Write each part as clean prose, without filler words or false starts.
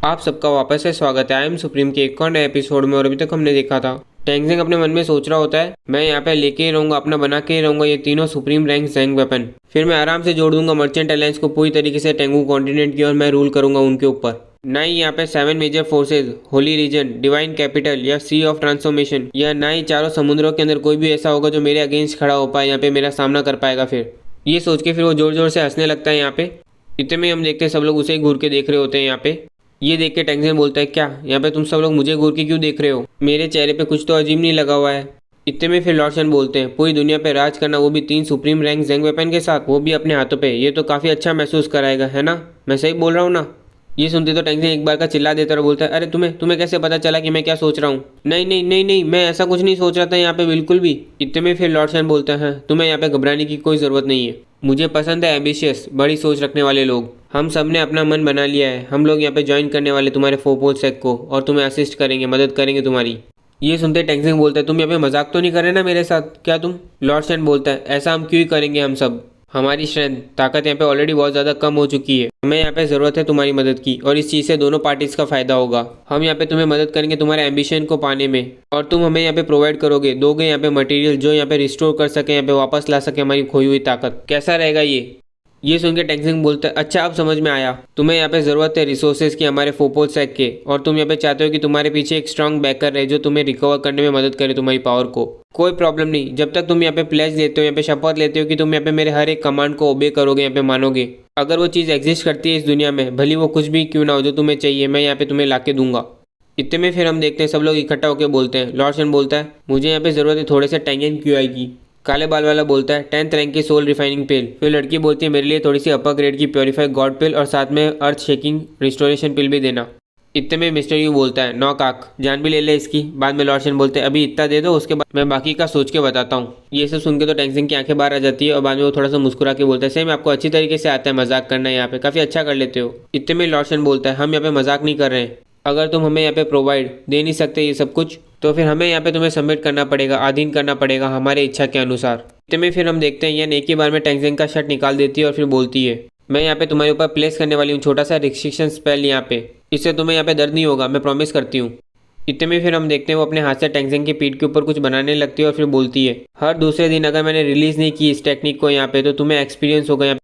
आप सबका वापस से स्वागत है। आई एम सुप्रीम के एक और नए एपिसोड में। और अभी तक हमने देखा था टेंजिंग अपने मन में सोच रहा होता है मैं यहाँ पे लेके ही रहूंगा, अपना बना के ही रहूंगा ये तीनों सुप्रीम रैंक जैंग वेपन। फिर मैं आराम से जोड़ दूंगा मर्चेंट अलायंस को पूरी तरीके से टेंगू कॉन्टिनेंट की और मैं रूल करूंगा उनके ऊपर। ना ही यहाँ पे 7 major forces, holy region, divine capital या सी ऑफ ट्रांसफॉर्मेशन या ना ही चारों समुद्रों के अंदर कोई भी ऐसा होगा जो मेरे अगेंस्ट खड़ा हो पाए, यहाँ पे मेरा सामना कर पाएगा। फिर ये सोच के फिर वो जोर जोर से हंसने लगता है। यहाँ पे इतने में हम देखते हैं सब लोग उसे ही घूर के देख रहे होते हैं। यहाँ पे ये देख के टेंजिंग बोलता है क्या यहाँ पे तुम सब लोग मुझे घूर के क्यों देख रहे हो, मेरे चेहरे पे कुछ तो अजीब नहीं लगा हुआ है। इतने में फिर लॉर्ड शन बोलते हैं पूरी दुनिया पे राज करना, वो भी 3 सुप्रीम रैंक जैंग वेपन के साथ, वो भी अपने हाथों पे, ये तो काफी अच्छा महसूस कराएगा, है ना? मैं सही बोल रहा हूँ ना? ये सुनते तो टेंजिंग एक बार का चिल्ला देता और बोलता है अरे तुम्हें तुम्हें कैसे पता चला कि मैं क्या सोच रहा हूँ? नहीं नहीं नहीं नहीं, मैं ऐसा कुछ नहीं सोच रहा था यहाँ पे बिल्कुल भी। इतने में फिर लॉर्ड शन बोलता है तुम्हें यहाँ पे घबराने की कोई ज़रूरत नहीं है, मुझे पसंद है एम्बिशियस, बड़ी सोच रखने वाले लोग। हम सब ने अपना मन बना लिया है, हम लोग यहाँ पे ज्वाइन करने वाले तुम्हारे फोपोल सेक को और तुम्हें असिस्ट करेंगे, मदद करेंगे तुम्हारी। ये सुनते टेंजिंग बोलता है तुम यहाँ पे मजाक तो नहीं कर रहे ना मेरे साथ क्या तुम? लॉर्ड शन बोलता है ऐसा हम क्यों ही करेंगे, हम सब, हमारी स्ट्रेंथ ताकत यहाँ पे ऑलरेडी बहुत ज़्यादा कम हो चुकी है, हमें यहाँ पे ज़रूरत है तुम्हारी मदद की और इस चीज़ से दोनों पार्टीज का फ़ायदा होगा। हम यहाँ पे तुम्हें मदद करेंगे तुम्हारे एम्बिशन को पाने में और तुम हमें यहाँ पे प्रोवाइड करोगे, दोगे यहाँ पे मटेरियल जो यहाँ पे रिस्टोर कर सके, यहाँ पे वापस ला सके हमारी खोई हुई ताकत। कैसा रहेगा ये सुन के टेंजिंग बोलता है अच्छा अब समझ में आया, तुम्हें यहाँ पे ज़रूरत है रिसोर्सेज की हमारे फोपोल सेक के, और तुम यहाँ पे चाहते हो कि तुम्हारे पीछे एक स्ट्रांग बैकर रहे जो तुम्हें रिकवर करने में मदद करे तुम्हारी पावर को। कोई प्रॉब्लम नहीं, जब तक तुम यहाँ पे प्लेज लेते हो, यहाँ पे शपथ लेते हो कि तुम यहाँ पे मेरे हर एक कमांड को ओबे करोगे, यहाँ पे मानोगे। अगर वो चीज़ एग्जिस्ट करती है इस दुनिया में, भली वो कुछ भी क्यों ना हो, जो तुम्हें चाहिए मैं यहाँ पे तुम्हें ला के दूंगा। इतने में फिर हम देखते हैं सब लोग इकट्ठा होकर बोलते हैं। लॉर्ड शन बोलता है मुझे यहाँ पे ज़रूरत है थोड़े से टेंगन क्यूआई की। काले बाल वाला बोलता है 10th रैंक की सोल रिफाइनिंग पिल। फिर लड़की बोलती है मेरे लिए थोड़ी सी अपर ग्रेड की प्योरीफाइड गॉड पिल और साथ में अर्थ शेकिंग रिस्टोरेशन पिल भी देना। इतने में मिस्टर यू बोलता है नौ काक जान भी ले ले इसकी। बाद में लॉर्ड शन बोलते हैं अभी इतना दे दो, उसके बाद मैं बाकी का सोच के बताता हूँ। ये सब सुन के तो टेंजिंग की आंखें बाहर आ जाती है और बाद में वो थोड़ा सा मुस्कुरा के बोलता है सही में आपको अच्छी तरीके से आता है मजाक करना, यहाँ पे काफ़ी अच्छा कर लेते हो। इतने में लॉर्ड शन बोलता है हम यहाँ पे मजाक नहीं कर रहे हैं, अगर तुम हमें यहाँ पे प्रोवाइड दे नहीं सकते ये सब कुछ तो फिर हमें यहाँ पे तुम्हें सबमिट करना पड़ेगा, अधीन करना पड़ेगा हमारे इच्छा के अनुसार। इतने में फिर हम देखते हैं ये एक ही बार में टेंजिंग का शर्ट निकाल देती है और फिर बोलती है मैं यहाँ पे तुम्हारे ऊपर प्लेस करने वाली हूँ छोटा सा रिस्ट्रिक्शन स्पेल यहाँ पे, इससे तुम्हें यहाँ पे दर्द नहीं होगा, मैं प्रॉमिस करती हूँ। इतने में फिर हम देखते हैं वो अपने हाथ से टेंजिंग की पीठ के ऊपर कुछ बनाने लगती है और फिर बोलती है हर दूसरे दिन अगर मैंने रिलीज़ नहीं की इस टेक्निक को यहाँ पे तो तुम्हें एक्सपीरियंस होगा,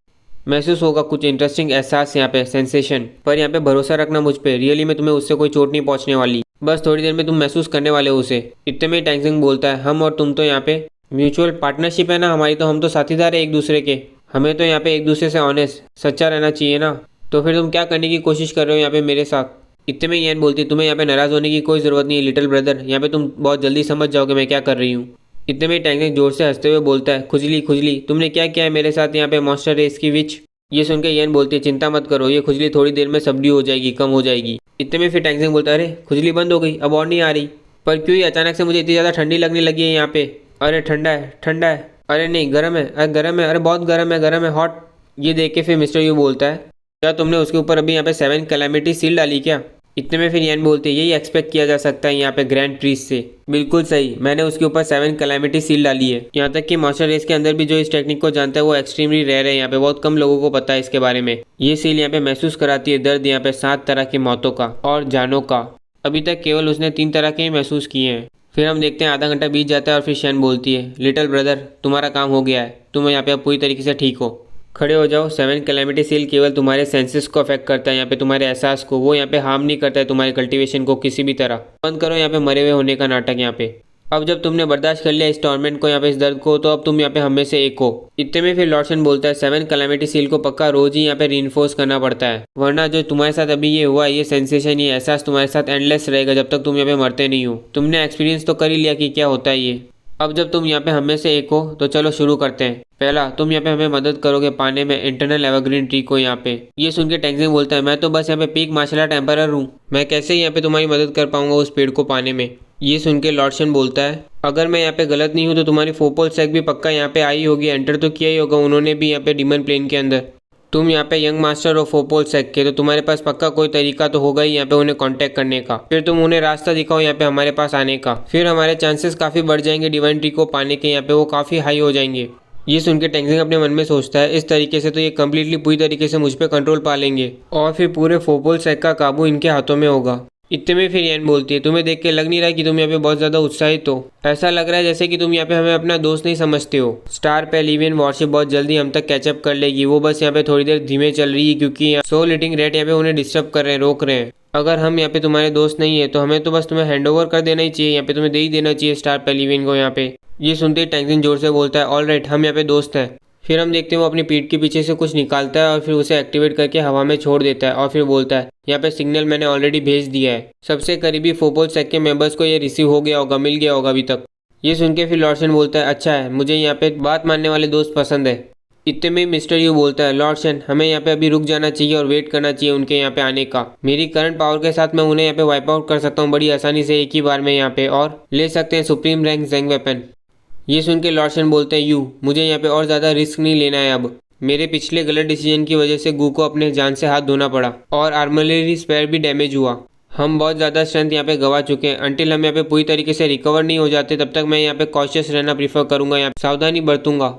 महसूस होगा कुछ इंटरेस्टिंग एहसास यहाँ पे, सेंसेशन। पर यहाँ पे भरोसा रखना मुझ पे, रियली में तुम्हें उससे कोई चोट नहीं पहुँचने वाली, बस थोड़ी देर में तुम महसूस करने वाले हो उसे। इतने में टेंजिंग बोलता है हम और तुम तो यहाँ पे म्यूचुअल पार्टनरशिप है ना हमारी, तो हम तो साथीदार है एक दूसरे के, हमें तो यहाँ पे एक दूसरे से ऑनेस्ट सच्चा रहना चाहिए ना, तो फिर तुम क्या करने की कोशिश कर रहे हो यहाँ पे मेरे साथ? इतने में येन बोलती तुम्हें यहाँ पे नाराज़ होने की कोई ज़रूरत नहीं है लिटिल ब्रदर, यहाँ पे तुम बहुत जल्दी समझ जाओगे मैं क्या कर रही हूँ। इतने में टेंजिंग जोर से हंसते हुए बोलता है खुजली खुजली तुमने क्या किया है मेरे साथ यहाँ पे मॉन्स्टर रेस की विच। ये सुन के येन बोलती है चिंता मत करो ये खुजली थोड़ी देर में सबडी हो जाएगी, कम हो जाएगी। इतने में फिर टेंजिंग बोलता है अरे खुजली बंद हो गई अब और नहीं आ रही, पर क्यों ही अचानक से मुझे इतनी ज़्यादा ठंडी लगने लगी है यहाँ पे? अरे ठंडा है ठंडा है, अरे नहीं गर्म है, अरे गर्म है, अरे बहुत गर्म है हॉट। ये देख के फिर मिस्टर यू बोलता है क्या तुमने उसके ऊपर अभी यहाँ पे 7 कैलेमिटी सील डाली क्या? इतने में फिर येन बोलती है यही एक्सपेक्ट किया जा सकता है यहाँ पे ग्रैंड प्रीस्ट से। बिल्कुल सही, मैंने उसके ऊपर 7 कैलेमिटी सील डाली है, यहाँ तक कि मास्टर रेस के अंदर भी जो इस टेक्निक को जानता है वो एक्सट्रीमली रेयर है, यहाँ पे बहुत कम लोगों को पता है इसके बारे में। ये सील यहाँ पे महसूस कराती है दर्द यहाँ पे 7 तरह की मौतों का और जानों का, अभी तक केवल उसने 3 तरह के ही महसूस किए हैं। फिर हम देखते हैं आधा घंटा बीत जाता है और फिर शैन बोलती है लिटिल ब्रदर तुम्हारा काम हो गया है, तुम यहाँ पे अब पूरी तरीके से ठीक हो, खड़े हो जाओ। 7 कैलेमिटी सील केवल तुम्हारे सेंसेस को अफेक्ट करता है, यहाँ पे तुम्हारे एहसास को, वो यहाँ पे हार्म नहीं करता है तुम्हारे कल्टीवेशन को किसी भी तरह। बंद करो यहाँ पे मरे हुए होने का नाटक यहाँ पे, अब जब तुमने बर्दाश्त कर लिया इस टॉर्मेंट को यहाँ पे इस दर्द को, तो अब तुम यहाँ पे हम में से एक हो। इतने में फिर लॉर्ड शन बोलता है 7 कैलेमिटी सील को पक्का रोज ही यहाँ पे रीइंफोर्स करना पड़ता है, वरना जो तुम्हारे साथ अभी ये हुआ ये सेंसेशन ये एहसास तुम्हारे साथ एंडलेस रहेगा जब तक तुम यहाँ पे मरते नहीं हो। तुमने एक्सपीरियंस तो कर ही लिया कि क्या होता है ये, अब जब तुम यहाँ पे हम में से एक हो तो चलो शुरू करते हैं। पहला तुम यहाँ पे हमें मदद करोगे पाने में इंटरनल एवरग्रीन ट्री को यहाँ पे। ये सुन के टेंजिंग बोलता है मैं तो बस यहाँ पे पीक मार्शल आर्ट एम्परर हूँ, मैं कैसे यहाँ पे तुम्हारी मदद कर पाऊंगा उस पेड़ को पाने में। ये सुन के लॉर्ड शन बोलता है अगर मैं यहाँ पे गलत नहीं हूँ तो तुम्हारी फोपोल सेक भी पक्का यहाँ पे आई होगी, एंटर तो किया ही होगा उन्होंने भी यहाँ पे डिमन प्लेन के अंदर। तुम यहाँ पे यंग मास्टर ऑफ फोपोल सेक के, तो तुम्हारे पास पक्का कोई तरीका तो होगा ही यहाँ पे उन्हें कांटेक्ट करने का, फिर तुम उन्हें रास्ता दिखाओ यहाँ पे हमारे पास आने का, फिर हमारे चांसेस काफ़ी बढ़ जाएंगे डिवाइन ट्री को पाने के, यहाँ पे वो काफ़ी हाई हो जाएंगे। ये सुन के टेंजिंग अपने मन में सोचता है इस तरीके से तो ये कम्प्लीटली पूरी तरीके से मुझ पे कंट्रोल पा लेंगे और फिर पूरे फोपोल सेक का काबू इनके हाथों में होगा। इतने में फिर येन बोलती है, तुम्हें देख के लग नहीं रहा कि तुम यहाँ पे बहुत ज़्यादा उत्साहित हो, ऐसा लग रहा है जैसे कि तुम यहाँ पे हमें अपना दोस्त नहीं समझते हो। स्टार पेलिवियन वॉरशिप बहुत जल्दी हम तक कैचअप कर लेगी, वो बस यहाँ पे थोड़ी देर धीमे चल रही है क्योंकि यहाँ सोल ईटिंग रेट यहाँ पे उन्हें डिस्टर्ब कर रहे हैं, रोक रहे हैं। अगर हम यहाँ पे तुम्हारे दोस्त नहीं है तो हमें तो बस तुम्हें हैंड ओवर कर देना ही चाहिए, यहाँ पे तुम्हें दे ही देना चाहिए स्टार पेलिवियन को यहाँ पे। ये सुनते ही टेंजिन जोर से बोलता है, ऑल राइट, हम यहाँ पे दोस्त हैं। फिर हम देखते हैं वो अपनी पीठ के पीछे से कुछ निकालता है और फिर उसे एक्टिवेट करके हवा में छोड़ देता है और फिर बोलता है, यहाँ पे सिग्नल मैंने ऑलरेडी भेज दिया है, सबसे करीबी फोपोल सेक के मेंबर्स को ये रिसीव हो गया होगा, मिल गया होगा अभी तक। ये सुन के फिर लॉर्डसन बोलता है, अच्छा है, मुझे यहाँ पे बात मानने वाले दोस्त पसंद है। इतने में मिस्टर यू बोलता है, लॉर्डसन, हमें यहाँ पे अभी रुक जाना चाहिए और वेट करना चाहिए उनके यहाँ पे आने का। मेरी करंट पावर के साथ मैं उन्हें यहाँ पे वाइप आउट कर सकता हूँ बड़ी आसानी से एक ही बार में यहाँ पे, और ले सकते हैं सुप्रीम रैंक ज़ेंग वेपन। ये सुन के लॉर्डसन बोलते हैं, यू, मुझे यहाँ पे और ज़्यादा रिस्क नहीं लेना है अब। मेरे पिछले गलत डिसीजन की वजह से गू को अपने जान से हाथ धोना पड़ा और आर्मलरी स्पेयर भी डैमेज हुआ। हम बहुत ज़्यादा स्ट्रेंथ यहाँ पे गवा चुके हैं। अंटिल हम यहाँ पे पूरी तरीके से रिकवर नहीं हो जाते तब तक मैं यहाँ पे कॉशियस रहना प्रीफर करूँगा, यहाँ सावधानी बरतूंगा।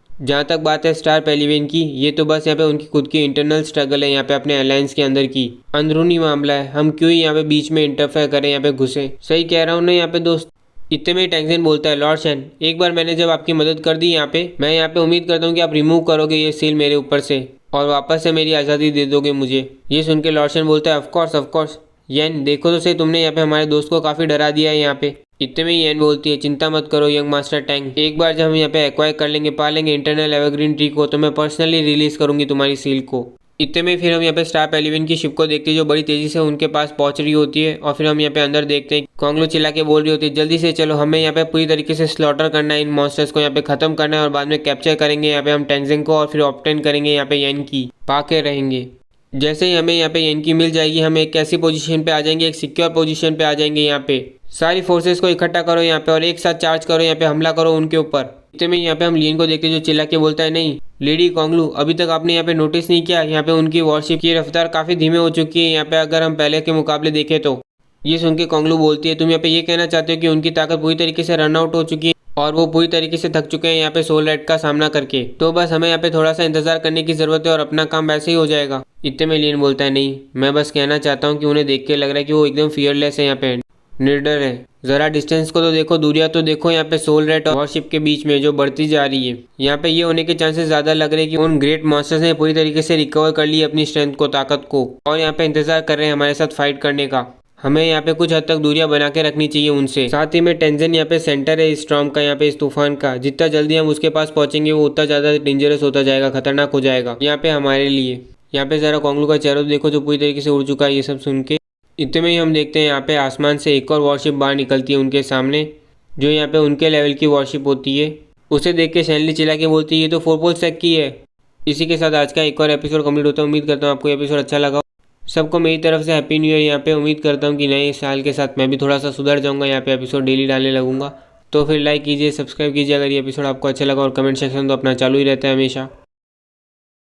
जहाँ तक बात है स्टार पेलिवियन की, ये तो बस यहाँ पे उनकी खुद की इंटरनल स्ट्रगल है यहाँ पे अपने अलायंस के अंदर की, अंदरूनी मामला है, हम क्यों ही यहाँ पे बीच में इंटरफेयर करें, यहाँ पे घुसे। सही कह रहा हूँ ना यहाँ पे दोस्त। इतने में टेंजिन बोलता है, लॉर्डसन, एक बार मैंने जब आपकी मदद कर दी यहाँ पे, मैं यहाँ पे उम्मीद करता हूँ कि आप रिमूव करोगे ये सील मेरे ऊपर से और वापस से मेरी आज़ादी दे दोगे मुझे। ये सुन के लॉर्डसन बोलता है, ऑफ कोर्स येन, देखो तो सही, तुमने यहाँ पे हमारे दोस्त को काफ़ी डरा दिया है यहाँ पे। इतने में येन बोलती है, चिंता मत करो यंग मास्टर टैंग, एक बार जब हम यहाँ पे एक्वायर कर लेंगे, पा लेंगे इंटरनल एवरग्रीन ट्री को, तो मैं पर्सनली रिलीज करूंगी तुम्हारी सील को। इतने में फिर हम यहाँ पे स्टार पेलिवियन की शिप को देखते हैं जो बड़ी तेजी से उनके पास पहुंच रही होती है और फिर हम यहाँ पे अंदर देखते हैं कॉन्ग्लो चिल्ला के बोल रही होती है, जल्दी से चलो, हमें यहाँ पे पूरी तरीके से स्लॉटर करना है, इन मॉन्स्टर्स को यहाँ पे खत्म करना है और बाद में कैप्चर करेंगे यहाँ पे हम टेंजिन को और फिर ऑब्टेन करेंगे यहाँ पे येन की, पाके रहेंगे। जैसे ही हमें यहाँ पे येन की मिल जाएगी, हम एक ऐसी पोजीशन पे आ जाएंगे, एक सिक्योर पोजीशन पे आ जाएंगे। यहाँ पे सारी फोर्सेस को इकट्ठा करो यहाँ पे और एक साथ चार्ज करो, यहाँ पे हमला करो उनके ऊपर। इतने में यहाँ पे हम लियन को देखते जो चिल्ला के बोलता है, नहीं लेडी कॉन्ग्लू, अभी तक आपने यहाँ पे नोटिस नहीं किया, यहाँ पे उनकी वॉरशिप की रफ्तार काफ़ी धीमे हो चुकी है यहाँ पे, अगर हम पहले के मुकाबले देखें तो। ये सुन के कॉन्ग्लू बोलती है, तुम यहाँ पे ये कहना चाहते हो कि उनकी ताकत पूरी तरीके से रन आउट हो चुकी है और वो पूरी तरीके से थक चुके हैं यहाँ पे सोल रेड का सामना करके, तो बस हमें यहाँ पे थोड़ा सा इंतजार करने की ज़रूरत है और अपना काम वैसे ही हो जाएगा। इतने में लियन बोलता है, नहीं, मैं बस कहना चाहता हूँ कि उन्हें देख के लग रहा है कि वो एकदम फियरलेस है यहाँ पे, निर्डर है। ज़रा डिस्टेंस को तो देखो, दूरिया तो देखो यहाँ पे सोल रेड और वॉरशिप के बीच में जो बढ़ती जा रही है। यहाँ पे ये होने के चांसेस ज़्यादा लग रहे हैं कि उन ग्रेट मॉन्स्टर्स ने पूरी तरीके से रिकवर कर ली अपनी स्ट्रेंथ को, ताकत को, और यहाँ पे इंतजार कर रहे हैं हमारे साथ फाइट करने का। हमें यहाँ पे कुछ हद तक दूरियां बना के रखनी चाहिए उनसे। साथ ही में टेंजिन यहाँ पे सेंटर है इस स्टॉर्म का, यहाँ पे इस तूफान का, जितना जल्दी हम उसके पास पहुंचेंगे वो उतना ज़्यादा डेंजरस होता जाएगा, खतरनाक हो जाएगा यहाँ पे हमारे लिए। यहाँ पे ज़रा कॉन्ग्लू का चेहरा देखो जो पूरी तरीके से उड़ चुका है ये सब सुन के। इतने में ही हम देखते हैं यहाँ पे आसमान से एक और वॉरशिप बाहर निकलती है उनके सामने, जो यहाँ पे उनके लेवल की वॉरशिप होती है। उसे देख के शैनली चिल्ला के बोलती है, ये तो फोपोल सेक की है। इसी के साथ आज का एक और एपिसोड कंप्लीट होता है। उम्मीद करता हूँ आपको एपिसोड अच्छा लगा। सबको मेरी तरफ से हैप्पी न्यू ईयर। यहाँ पे उम्मीद करता हूँ कि नए साल के साथ मैं भी थोड़ा सा सुधर जाऊँगा, यहाँ पे एपिसोड डेली डालने लगूंगा। तो फिर लाइक कीजिए, सब्सक्राइब कीजिए अगर ये एपिसोड आपको अच्छा लगा, और कमेंट सेक्शन तो अपना चालू ही रहता है हमेशा।